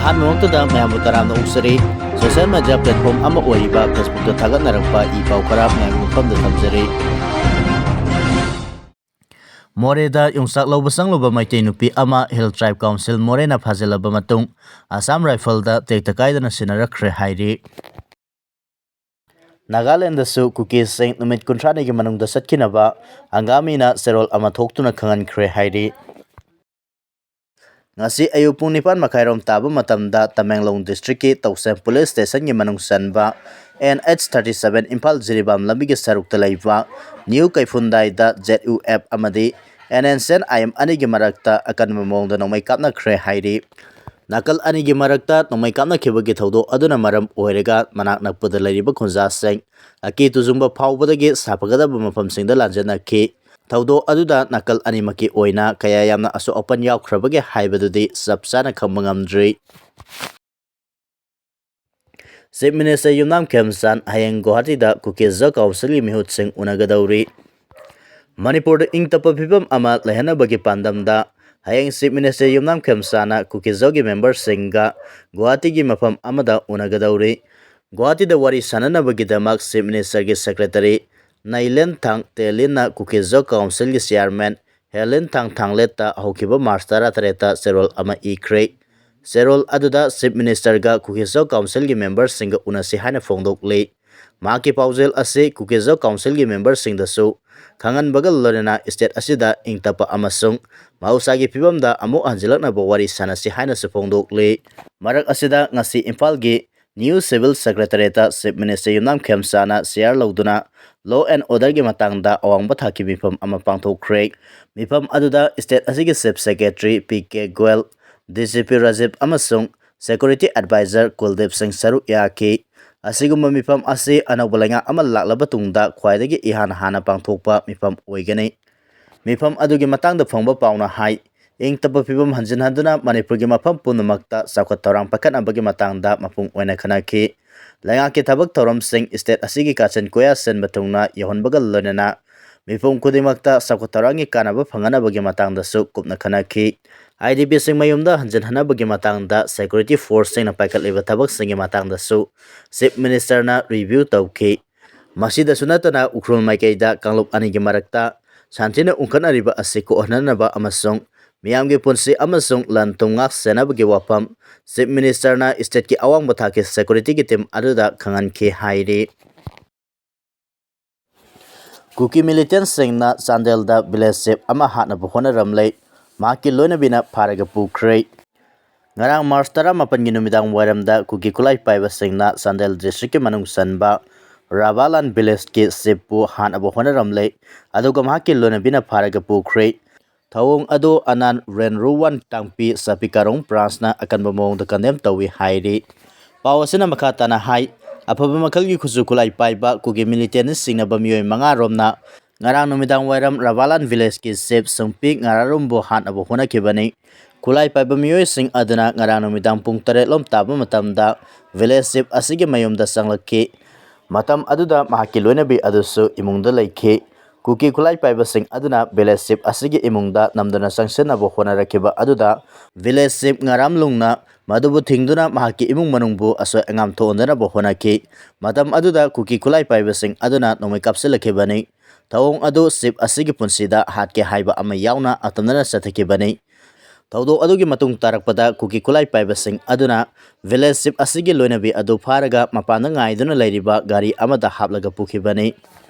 ꯑꯍꯥꯟꯕꯃꯛꯇꯗ ꯃꯌꯥꯝꯕꯨ ꯇꯔꯥꯝꯅ ꯑꯣꯛꯆꯔꯤ social media platform ꯑꯃ ꯑꯣꯏꯔꯤꯕ ꯐꯦꯁꯕꯨꯛꯇ ꯊꯥꯒꯠꯅꯔꯛꯄ ꯏ ꯄꯥꯎ ꯈꯔ ꯃꯌꯥꯝꯒꯤ ꯃꯐꯝꯗ ꯊꯝꯖꯔꯤ꯫ ꯃꯣꯔꯦꯗ ꯌꯣꯡꯆꯥꯛ ꯂꯧꯕ ꯆꯪꯂꯨꯕ ꯃꯩꯇꯩ ꯅꯨꯄꯤ ꯑꯃ ꯍꯤꯜ ꯇ꯭ꯔꯥꯏꯕ ꯀꯥꯎꯟꯁꯤꯜ ꯃꯣꯔꯦꯅ ꯐꯥꯖꯤꯜꯂꯕ ꯃꯇꯨꯡ ꯑꯁꯥꯝ ꯔꯥꯏꯐꯜꯗ ꯇꯦꯛꯇ ꯀꯥꯏꯗꯅ ꯁꯤꯟꯅꯔꯛꯈ꯭ꯔꯦ ꯍꯥꯏꯔꯤ꯫ ꯅꯥꯒꯥꯂꯦꯟꯗꯁꯨ ꯀꯨꯀꯤꯁꯤꯡ ꯅꯨꯃꯤꯠ 52ꯒꯤ ꯃꯅꯨꯡꯗ ꯆꯠꯈꯤꯅꯕ ꯑꯪꯒꯥꯃꯤꯅ ꯆꯦꯔꯣꯜ ꯑꯃ ꯊꯣꯛꯇꯨꯅ ꯈꯪꯍꯟꯈ꯭ꯔꯦ ꯍꯥꯏꯔꯤ꯫ ꯉꯁꯤ ꯑꯌꯨꯛ ꯄꯨꯡ 9:30 ꯇꯥꯕ ꯃꯇꯝꯗ ꯇꯃꯦꯡꯂꯣꯡ ꯗꯤꯁꯇ꯭ꯔꯤꯛꯀꯤ ꯇꯧꯁꯦꯝ ꯄꯨꯂꯤꯁ ꯁ꯭ꯇꯦꯁꯟꯒꯤ ꯃꯅꯨꯡ ꯆꯟꯕ NH-37 ꯏꯝꯐꯥꯜ ꯖꯤꯔꯤꯕꯥꯝ ꯂꯝꯕꯤꯒꯤ ꯁꯔꯨꯛꯇ ꯂꯩꯕ ꯅ꯭ꯌꯨ ꯀꯩꯐꯨꯟꯗꯥꯏꯗ ZUF ꯑꯃꯗꯤ NSCN IM ꯑꯅꯤꯒꯤ ꯃꯔꯛꯇ ꯑꯀꯟꯕ ꯃꯑꯣꯡꯗ ꯅꯣꯡꯃꯩ ꯀꯥꯞꯅꯈ꯭ꯔꯦ ꯍꯥꯏꯔꯤ꯫ ꯅꯥꯀꯜ ꯑꯅꯤꯒꯤ ꯃꯔꯛꯇ ꯅꯣꯡꯃꯩ ꯀꯥꯞꯅꯈꯤꯕꯒꯤ ꯊꯧꯗꯣꯛ ꯑꯗꯨꯅ ꯃꯔꯝ ꯑꯣꯏꯔꯒ ꯃꯅꯥꯛ ꯅꯛꯄꯗ ꯂꯩꯔꯤꯕ ꯈꯨꯟꯖꯥꯁꯤꯡ ꯑꯀꯤ ꯇꯨꯖꯨꯡꯕ ꯐꯥꯎꯕꯗꯒꯤ ꯁꯥꯐꯒꯗꯕ ꯃꯐꯝꯁꯤꯡꯗ ꯂꯥꯟꯖꯟꯅꯈꯤ꯫ ꯊꯧꯗꯣꯛ ꯑꯗꯨꯗ ꯅꯥꯀꯜ ꯑꯅꯤꯃꯛꯀꯤ ꯑꯣꯏꯅ ꯀꯌꯥ ꯌꯥꯝꯅ ꯑꯁꯣꯛ ꯑꯄꯟ ꯌꯥꯎꯈ꯭ꯔꯕꯒꯦ ꯍꯥꯏꯕꯗꯨꯗꯤ ꯆꯞ ꯆꯥꯅ ꯈꯪꯕ ꯉꯝꯗ꯭ꯔꯤ꯫ ꯆꯤꯐ ꯃꯤꯅꯤꯁꯇꯔ ꯌꯨꯝꯅꯥꯝ ꯈꯦꯝꯆꯥꯟ ꯍꯌꯦꯡ ꯒꯨꯋꯥꯍꯥꯇꯤꯗ ꯀꯨꯀꯤ ꯖꯨ ꯀꯥꯎꯟꯁꯤꯜꯒꯤ ꯃꯤꯍꯨꯠꯁꯤꯡ ꯎꯅꯒꯗꯧꯔꯤ꯫ ꯃꯅꯤꯄꯨꯔꯗ ꯏꯪ-ꯇꯞꯄ ꯐꯤꯚꯝ ꯑꯃ ꯂꯩꯍꯟꯅꯕꯒꯤ ꯄꯥꯟꯗꯝꯗ ꯍꯌꯦꯡ ꯆꯤꯐ ꯃꯤꯅꯤꯁꯇꯔ ꯌꯨꯝꯅꯥꯝ ꯈꯦꯝꯆꯥꯟꯅ ꯀꯨꯀꯤ ꯖꯨꯒꯤ ꯃꯦꯝꯕꯔꯁꯤꯡꯒ ꯒꯨꯋꯥꯍꯥꯇꯤꯒꯤ ꯃꯐꯝ ꯑꯃꯗ ꯎꯅꯒꯗꯧꯔꯤ꯫ ꯒꯨꯋꯥꯍꯥꯇꯤꯗ ꯋꯥꯔꯤ ꯁꯥꯅꯅꯕꯒꯤꯗꯃꯛ ꯆꯤꯐ ꯃꯤꯅꯤꯁꯇꯔꯒꯤ ꯁꯦꯀ꯭ꯔꯦꯇꯔꯤ ꯅꯩꯂꯦꯟꯊꯥꯡ ꯇꯦꯂꯤꯟꯅ ꯀꯨꯀꯤ ꯖꯨ ꯀꯥꯎꯟꯁꯤꯜꯒꯤ ꯆꯤꯌꯥꯔꯃꯦꯟ ꯍꯦꯂꯤꯟꯊꯥꯡ ꯊꯥꯡꯂꯦꯠꯇ ꯍꯧꯈꯤꯕ ꯃꯥꯔꯆ 13ꯇ ꯆꯦꯔꯣꯜ ꯑꯃ ꯏꯈ꯭ꯔꯦ꯫ ꯆꯦꯔꯣꯜ ꯑꯗꯨꯗ ꯆꯤꯐ ꯃꯤꯅꯤꯁꯇꯔꯒ ꯀꯨꯀꯤ ꯖꯨ ꯀꯥꯎꯟꯁꯤꯜꯒꯤ ꯃꯦꯝꯕꯔꯁꯤꯡꯒ ꯎꯅꯁꯤ ꯍꯥꯏꯅ ꯐꯣꯡꯗꯣꯛꯂꯤ꯫ ꯃꯍꯥꯛꯀꯤ ꯄꯥꯎꯖꯦꯜ ꯑꯁꯤ ꯀꯨꯀꯤ ꯖꯨ ꯀꯥꯎꯟꯁꯤꯜꯒꯤ ꯃꯦꯝꯕꯔꯁꯤꯡꯗꯁꯨ ꯈꯪꯍꯟꯕꯒ ꯂꯣꯏꯅꯅ ꯁ꯭ꯇꯦꯠ ꯑꯁꯤꯗ ꯏꯪ-ꯇꯞꯄ ꯑꯃꯁꯨꯡ ꯃꯍꯧꯁꯥꯒꯤ ꯐꯤꯚꯝꯗ ꯑꯃꯨꯛ ꯍꯟꯖꯤꯜꯂꯛꯅꯕ ꯋꯥꯔꯤ ꯁꯥꯅꯁꯤ ꯍꯥꯏꯅꯁꯨ ꯐꯣꯡꯗꯣꯛꯂꯤ꯫ ꯃꯔꯛ ꯑꯁꯤꯗ ꯉꯁꯤ ꯏꯝꯐꯥꯜꯒꯤ ꯅ꯭ꯌꯨ ꯁꯤꯚꯤꯜ ꯁꯦꯀ꯭ꯔꯦꯇꯔꯤꯌꯦꯠꯇ ꯆꯤꯐ ꯃꯤꯅꯤꯁꯇꯔ ꯌꯨꯝꯅꯥꯝ ꯈꯦꯝꯆꯥꯟꯅ ꯆꯦꯌꯔ ꯂꯧꯗꯨꯅ ꯂꯣ ꯑꯦꯟ ꯑꯣꯔꯗꯔꯒꯤ ꯃꯇꯥꯡꯗ ꯑꯋꯥꯡꯕ ꯊꯥꯛꯀꯤ ꯃꯤꯐꯝ ꯑꯃ ꯄꯥꯡꯊꯣꯛꯈ꯭ꯔꯦ꯫ ꯃꯤꯐꯝ ꯑꯗꯨꯗ ꯁ꯭ꯇꯦꯠ ꯑꯁꯤꯒꯤ chief secretary PK Goyal, DGP Rajiv ꯑꯃꯁꯨꯡ ꯁꯦꯀ꯭ꯌꯨꯔꯤꯇꯤ ꯑꯦꯗꯚꯥꯏꯖꯔ ꯀꯨꯜꯗꯤꯞ ꯁꯤꯡ ꯁꯔꯨꯛ ꯌꯥꯈꯤ꯫ ꯑꯁꯤꯒꯨꯝꯕ ꯃꯤꯐꯝ ꯑꯁꯤ ꯑꯅꯧꯕ ꯂꯩꯉꯥꯛ ꯑꯃ ꯂꯥꯛꯂꯕ ꯇꯨꯡꯗ ꯈ꯭ꯋꯥꯏꯗꯒꯤ ꯏꯍꯥꯟ ꯍꯥꯟꯅ ꯄꯥꯡꯊꯣꯛꯄ ꯃꯤꯐꯝ ꯑꯣꯏꯒꯅꯤ꯫ ꯃꯤꯐꯝ ꯑꯗꯨꯒꯤ ꯃꯇꯥꯡꯗ ꯐꯪꯕ ꯄꯥꯎꯅ ꯍꯥꯏ ꯏꯪ-ꯇꯞꯄ ꯐꯤꯚꯝ ꯍꯟꯖꯤꯟꯍꯟꯗꯨꯅ ꯃꯅꯤꯄꯨꯔꯒꯤ ꯃꯐꯝ ꯄꯨꯝꯅꯃꯛꯇ ꯆꯥꯎꯈꯠ ꯊꯧꯔꯥꯡ ꯄꯥꯏꯈꯠꯅꯕꯒꯤ ꯃꯇꯥꯡꯗ ꯃꯄꯨꯡ ꯑꯣꯏꯅ ꯈꯟꯅꯈꯤ꯫ ꯂꯩꯉꯥꯛꯀꯤ ꯊꯕꯛ ꯊꯧꯔꯝꯁꯤꯡ ꯁ꯭ꯇꯦꯠ ꯑꯁꯤꯒꯤ ꯀꯥꯆꯤꯟ ꯀꯣꯏꯌꯥ ꯆꯟꯕ ꯊꯨꯡꯅ ꯌꯧꯍꯟꯕꯒ ꯂꯣꯏꯅꯅ ꯃꯤꯄꯨꯝ ꯈꯨꯗꯤꯡꯃꯛꯇ ꯆꯥꯎꯈꯠ ꯊꯧꯔꯥꯡꯒꯤ ꯀꯥꯟꯅꯕ ꯐꯪꯍꯟꯅꯕꯒꯤ ꯃꯇꯥꯡꯗꯁꯨ ꯀꯨꯞꯅ ꯈꯟꯅꯈꯤ꯫ IDPꯁꯤꯡ ꯃꯌꯨꯝꯗ ꯍꯟꯖꯤꯟꯍꯟꯅꯕꯒꯤ ꯃꯇꯥꯡꯗ ꯁꯦꯀ꯭ꯌꯨꯔꯤꯇꯤ ꯐꯣꯔꯁꯁꯤꯡꯅ ꯄꯥꯏꯈꯠꯂꯤꯕ ꯊꯕꯛꯁꯤꯡꯒꯤ ꯃꯇꯥꯡꯗꯁꯨ ꯆꯤꯐ ꯃꯤꯅꯤꯁꯇꯔꯅ ꯔꯤꯚꯤꯌꯨ ꯇꯧꯈꯤ꯫ ꯃꯁꯤꯗꯁꯨ ꯅꯠꯇꯅ ꯎꯈ꯭ꯔꯨꯜ ꯃꯥꯏꯀꯩꯗ ꯀꯥꯡꯂꯨꯞ ꯑꯅꯤꯒꯤ ꯃꯔꯛꯇ ꯁꯥꯟꯇꯤꯅ ꯎꯪꯈꯠꯅꯔꯤꯕ ꯑꯁꯤ ꯀꯣꯛꯍꯟꯅꯅꯕ ꯑꯃꯁꯨꯡ ꯃꯤꯌꯥꯝꯒꯤ ꯄꯨꯟꯁꯤ ꯑꯃꯁꯨꯡ ꯂꯟ-ꯊꯨꯝ ꯉꯥꯛ-ꯁꯦꯟꯅꯕꯒꯤ ꯋꯥꯐꯝ ꯆꯤꯐ ꯃꯤꯅꯤꯁꯇꯔꯅ ꯁ꯭ꯇꯦꯠꯀꯤ ꯑꯋꯥꯡꯕ ꯊꯥꯛꯀꯤ ꯁꯦꯀ꯭ꯌꯨꯔꯤꯇꯤꯒꯤ ꯇꯤꯝ ꯑꯗꯨꯗ ꯈꯪꯍꯟꯈꯤ ꯍꯥꯏꯔꯤ꯫ ꯀꯨꯀꯤ ꯃꯤꯂꯤꯇꯦꯟꯠꯁꯤꯡꯅ ꯆꯥꯟꯗꯦꯜꯗ ꯚꯤꯂꯦꯖ ꯆꯤꯐ ꯑꯃ ꯍꯥꯠꯅꯕ ꯍꯣꯠꯅꯔꯝꯂꯦ꯫ ꯃꯍꯥꯛꯀꯤ ꯂꯣꯏꯅꯕꯤꯅ ꯐꯥꯔꯒ ꯄꯨꯈ꯭ꯔꯦ꯫ ꯉꯔꯥꯡ ꯃꯥꯔꯆ 18ꯒꯤ ꯅꯨꯃꯤꯗꯥꯡ ꯋꯥꯏꯔꯝꯗ ꯀꯨꯀꯤ ꯈꯨꯠꯂꯥꯏ ꯄꯥꯏꯕꯁꯤꯡꯅ ꯆꯥꯟꯗꯦꯜ ꯗꯤꯁꯇ꯭ꯔꯤꯛꯀꯤ ꯃꯅꯨꯡ ꯆꯟꯕ ꯔꯥꯚꯥꯂꯥꯟ ꯚꯤꯂꯦꯖꯀꯤ ꯆꯤꯐꯄꯨ ꯍꯥꯠꯅꯕ ꯍꯣꯠꯅꯔꯝꯂꯦ ꯑꯗꯨꯒ ꯃꯍꯥꯛꯀꯤ ꯂꯣꯏꯅꯕꯤꯅ ꯐꯥꯔꯒ ꯄꯨꯈ꯭ꯔꯦ꯫ ꯊꯧꯑꯣꯡ ꯑꯗꯨ ꯑꯅꯥꯟ ꯔꯦꯟꯔꯨꯋꯥꯟ ꯇꯥꯡꯄꯤ ꯆꯥꯄꯤꯀꯥꯔꯣꯡ ꯕ꯭ꯔꯥꯟꯆꯅ ꯑꯀꯟꯕ ꯃꯑꯣꯡꯗ ꯀꯟꯗꯦꯝ ꯇꯧꯏ ꯍꯥꯏꯔꯤ꯫ ꯄꯥꯎ ꯑꯁꯤꯅ ꯃꯈꯥ ꯇꯥꯅ ꯍꯥꯏ ꯑꯐꯕ ꯃꯈꯜꯒꯤ ꯈꯨꯠꯁꯨ ꯈꯨꯠꯂꯥꯏ ꯄꯥꯏꯕ ꯀꯨꯀꯤ ꯃꯤꯂꯤꯇꯦꯟꯠꯅ ꯆꯤꯡꯅꯕ ꯃꯤꯑꯣꯏ 5ꯔꯣꯝꯅ ꯉꯔꯥꯡ ꯅꯨꯃꯤꯗꯥꯡ ꯋꯥꯏꯔꯝ ꯔꯥꯚꯥꯂꯥꯟ ꯚꯤꯂꯦꯖꯀꯤ ꯆꯤꯐ ꯁꯨꯡꯄꯤ ꯉꯥꯔꯥꯔꯨꯝꯕꯨ ꯍꯥꯠꯅꯕ ꯍꯣꯠꯅꯈꯤꯕꯅꯤ꯫ ꯈꯨꯠꯂꯥꯏ ꯄꯥꯏꯕ ꯃꯤꯑꯣꯏꯁꯤꯡ ꯑꯗꯨꯅ ꯉꯔꯥꯡ ꯅꯨꯃꯤꯗꯥꯡ ꯄꯨꯡ 8 ꯇꯥꯕ ꯃꯇꯝꯗ ꯚꯤꯂꯦꯖ ꯆꯤꯐ ꯑꯁꯤꯒꯤ ꯃꯌꯨꯝꯗ ꯆꯪꯂꯛꯈꯤ꯫ ꯃꯇꯝ ꯑꯗꯨꯗ ꯃꯍꯥꯛꯀꯤ ꯂꯣꯏꯅꯕꯤ ꯑꯗꯨꯁꯨ ꯏꯃꯨꯡꯗ ꯂꯩꯈꯤ꯫ ꯀꯨꯀꯤ ꯈꯨꯠꯂꯥꯏ ꯄꯥꯏꯕꯁꯤꯡ ꯑꯗꯨꯅ ꯚꯤꯂꯦꯖ ꯆꯤꯐ ꯑꯁꯤꯒꯤ ꯏꯃꯨꯡꯗ ꯅꯝꯗꯨꯅ ꯆꯪꯁꯤꯟꯅꯕ ꯍꯣꯠꯅꯔꯛꯈꯤꯕ ꯑꯗꯨꯗ ꯚꯤꯂꯦꯖ ꯆꯤꯐ ꯉꯥꯔꯥꯝꯂꯨꯡꯅ ꯃꯗꯨꯕꯨ ꯊꯤꯡꯗꯨꯅ ꯃꯍꯥꯛꯀꯤ ꯏꯃꯨꯡ ꯃꯅꯨꯡꯕꯨ ꯑꯁꯣꯏ ꯑꯉꯥꯝ ꯊꯣꯛꯍꯟꯗꯅꯕ ꯍꯣꯠꯅꯈꯤ꯫ ꯃꯇꯝ ꯑꯗꯨꯗ ꯀꯨꯀꯤ ꯈꯨꯠꯂꯥꯏ ꯄꯥꯏꯕꯁꯤꯡ ꯑꯗꯨꯅ ꯅꯣꯡꯃꯩ ꯀꯥꯞꯁꯤꯜꯂꯛꯈꯤꯕꯅꯤ꯫ ꯊꯧꯑꯣꯡ ꯑꯗꯨ ꯆꯤꯐ ꯑꯁꯤꯒꯤ ꯄꯨꯟꯁꯤꯗ ꯍꯥꯠꯀꯦ ꯍꯥꯏꯕ ꯑꯃ ꯌꯥꯎꯅ ꯑꯇꯝꯅꯅ ꯆꯠꯊꯈꯤꯕꯅꯤ꯫ ꯊꯧꯗꯣꯛ ꯑꯗꯨꯒꯤ ꯃꯇꯨꯡ ꯇꯥꯔꯛꯄꯗ ꯀꯨꯀꯤ ꯈꯨꯠꯂꯥꯏ ꯄꯥꯏꯕꯁꯤꯡ ꯑꯗꯨꯅ ꯚꯤꯂꯦꯖ ꯆꯤꯐ ꯑꯁꯤꯒꯤ ꯂꯣꯏꯅꯕꯤ ꯑꯗꯨ ꯐꯥꯔꯒ ꯃꯄꯥꯟꯗ ꯉꯥꯏꯗꯨꯅ ꯂꯩꯔꯤꯕ ꯒꯥꯔꯤ ꯑꯃꯗ ꯍꯥꯞꯂꯒ ꯄꯨꯈꯤꯕꯅꯤ꯫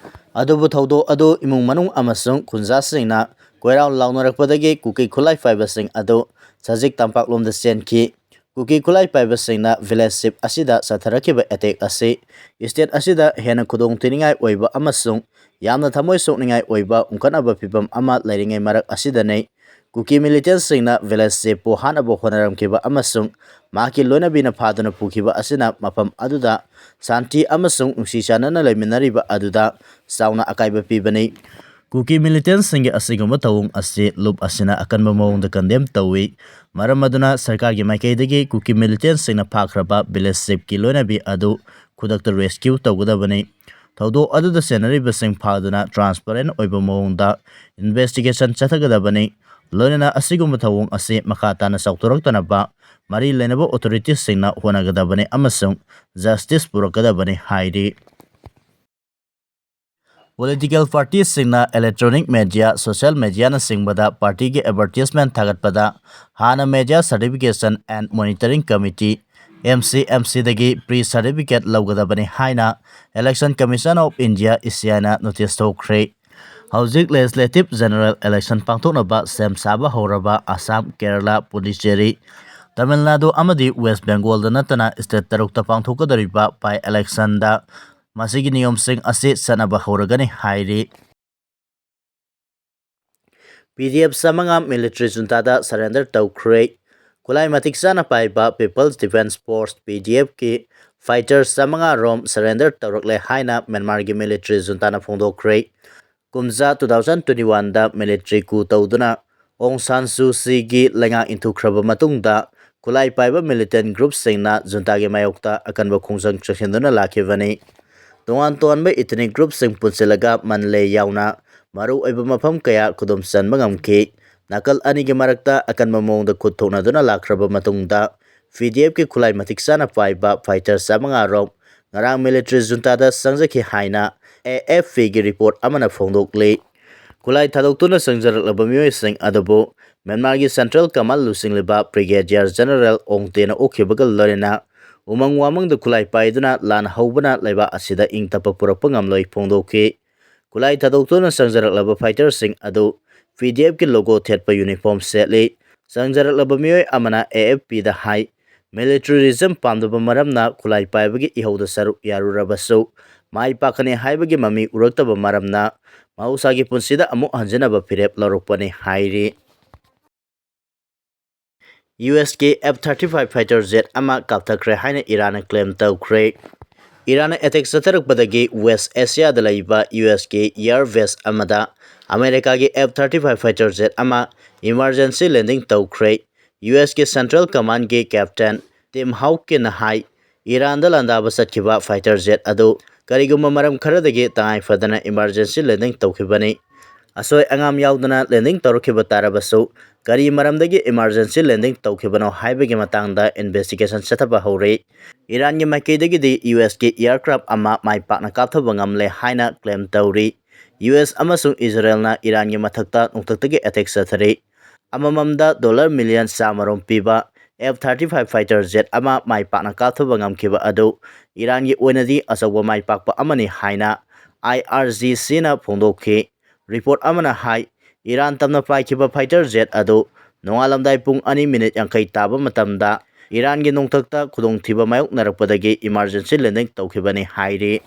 ꯑꯗꯨꯕꯨ ꯊꯧꯗꯣꯛ ꯑꯗꯨ ꯏꯃꯨꯡ ꯃꯅꯨꯡ ꯑꯃꯁꯨꯡ ꯈꯨꯟꯖꯥꯁꯤꯡꯅ ꯀꯣꯏꯔꯥꯎ ꯂꯥꯎꯅꯔꯛꯄꯗꯒꯤ ꯀꯨꯀꯤ ꯈꯨꯠꯂꯥꯏ ꯄꯥꯏꯕꯁꯤꯡ ꯑꯗꯨ ꯁꯖꯤꯛ ꯇꯝꯄꯥꯛꯂꯣꯝꯗ ꯆꯦꯟꯈꯤ꯫ ꯀꯨꯀꯤ ꯈꯨꯠꯂꯥꯏ ꯄꯥꯏꯕꯁꯤꯡꯅ ꯚꯤꯂꯦꯖ ꯆꯤꯐ ꯑꯁꯤꯗ ꯆꯠꯊꯔꯛꯈꯤꯕ ꯑꯦꯇꯦꯛ ꯑꯁꯤ ꯁ꯭ꯇꯦꯠ ꯑꯁꯤꯗ ꯍꯦꯟꯅ ꯈꯨꯗꯣꯡꯊꯤꯅꯤꯡꯉꯥꯏ ꯑꯣꯏꯕ ꯑꯃꯁꯨꯡ ꯌꯥꯝꯅ ꯊꯃꯣꯏ ꯁꯣꯛꯅꯤꯡꯉꯥꯏ ꯑꯣꯏꯕ ꯎꯪꯈꯠꯅꯕ ꯐꯤꯚꯝ ꯑꯃ ꯂꯩꯔꯤꯉꯩ ꯃꯔꯛ ꯑꯁꯤꯗꯅꯤ ꯀꯨꯀꯤ ꯃꯤꯂꯤꯇꯦꯟꯠꯁꯤꯡꯅ ꯚꯤꯂꯦꯖ ꯆꯤꯐꯄꯨ ꯍꯥꯠꯅꯕ ꯍꯣꯠꯅꯔꯝꯈꯤꯕ ꯑꯃꯁꯨꯡ ꯃꯍꯥꯛꯀꯤ ꯂꯣꯏꯅꯕꯤꯅ ꯐꯥꯗꯨꯅ ꯄꯨꯈꯤꯕ ꯑꯁꯤꯅ ꯃꯐꯝ ꯑꯗꯨꯗ ꯁꯥꯟꯇꯤ ꯑꯃꯁꯨꯡ ꯅꯨꯡꯁꯤ ꯆꯥꯟꯅꯅ ꯂꯩꯃꯤꯟꯅꯔꯤꯕ ꯑꯗꯨꯗ ꯆꯥꯎꯅ ꯑꯀꯥꯏꯕ ꯄꯤꯕꯅꯤ꯫ ꯀꯨꯀꯤ ꯃꯤꯂꯤꯇꯦꯟꯠꯁꯤꯡꯒꯤ ꯑꯁꯤꯒꯨꯝꯕ ꯊꯧꯑꯣꯡ ꯑꯁꯤ ꯂꯨꯞ ꯑꯁꯤꯅ ꯑꯀꯟꯕ ꯃꯑꯣꯡꯗ ꯀꯟꯗꯦꯝ ꯇꯧꯏ꯫ ꯃꯔꯝ ꯑꯗꯨꯅ ꯁꯔꯀꯥꯔꯒꯤ ꯃꯥꯏꯀꯩꯗꯒꯤ ꯀꯨꯀꯤ ꯃꯤꯂꯤꯇꯦꯟꯠꯁꯤꯡꯅ ꯐꯥꯈ꯭ꯔꯕ ꯚꯤꯂꯦꯖ ꯆꯤꯐꯀꯤ ꯂꯣꯏꯅꯕꯤ ꯑꯗꯨ ꯈꯨꯗꯛꯇ ꯔꯦꯁꯀ꯭ꯌꯨ ꯇꯧꯒꯗꯕꯅꯤ꯫ ꯊꯧꯗꯣꯛ ꯑꯗꯨꯗ ꯆꯦꯟꯅꯔꯤꯕꯁꯤꯡ ꯐꯥꯗꯨꯅ ꯇ꯭ꯔꯥꯟꯁꯄꯔꯦꯟꯠ ꯑꯣꯏꯕ ꯃꯑꯣꯡꯗ ꯏꯟꯚꯦꯁꯇꯤꯒꯦꯁꯟ ꯆꯠꯊꯒꯗꯕꯅꯤ꯫ ꯂꯣꯏꯅꯅ ꯑꯁꯤꯒꯨꯝꯕ ꯊꯧꯑꯣꯡ ꯑꯁꯤ ꯃꯈꯥ ꯇꯥꯅ ꯆꯥꯎꯊꯣꯔꯛꯇꯅꯕ mari lenaba authorities singna honagadabane amasung justice purakadabane hairi. Political parties singna electronic media social media na singbada party ge advertisement thagatpada hana media certification and monitoring committee MCMC dagi pre certificate lawgadabane haina election commission of India isiana notice thokre. Hauzik legislative general election pangthoknaba sem saba horaba Assam Kerala Puducherry Tamil Nadu amadi West Bengal da natana state tarukta pangthokadariba by election da masigi niyomsing ase sanaba horagani hairi. PDF samanga military junta da surrender tawkhre. Kulai matik sana paiba People's Defense Force PDF ki fighters samanga rom surrender tawrakle haina Myanmar gi military junta na phongdokre. Kumza 2021 da military ku tawduna Aung San Suu Kyi gi lenga intukraba matungda kulai paiba militant group singna junta gi mayokta akanba khongjang chakhenduna lakhibani. Tongan ethnic group sing punsilaga manle yauna maru oiba mafam kaya kudum sanba ngamki nakal ani gi marakta akan mamongda khut thonaduna lakraba matungda PDF ki khulai matik sana paiba fighter samanga rom ngarang military junta da sangjaki haina AFP gi report amana phongdokle. Kulai thadokuna sangjarak mioi sing adabo Myanmar gi Central Command lusing liba Brigadier General Ongtena okhibagal lorena umang wamang da kulai paiduna lan haubana laiba asida ing tapa purakpa ngamloi phongdoke. Kulai thadokuna sangjarak fighter sing ado PDF ki logo thetpa uniform setle sangjarak mioi amana AFP da hai militarism pamdaba maramna kulai paibagi ihauda saruk yarurabaso mai pakane haibagi mami uraktaba maramna mausagi punsida amuk hanjanaba firep lorokpani hairi. US के F-35 fighter jet ama kapthakre haina Iran claim tawkhre. Iran attack satarukpadagi West Asia da laiba US के air base amada America के F-35 fighter jet ama emergency landing tawkhre. US के Central Command के captain Tim Hawke ke nahai Iran da landaba satkiba fighter jet adu kariguma maram kharadagi tangai fadana emergency landing tawkhibani. Asoi angam yaudana landing tawrukhiba tarabasu kari maramdagi emergency landing tawkhibano haibagi matangda investigation setaba hore. Iran gi maikaidagi di US ki aircraft ama mai pakna kapthaba ngamle haina claim tawri. US amasung Israel na Iran gi mathakta nungtaktagi attack sathari. Amamamda dollar million samarom piba F-35 fighter jet ama mai pakna kapthaba ngamkiba adu Iran gi oinadi asawa mai pakpa amani haina IRGC na phongdokhi. Report amana hai Iran tamna paikiba fighter jet adu nongalamdai pung 2 minute yankai taba matamda Iran gi nongtakta khudong thiba mayok narakpadagi emergency landing tawkhibani hairi.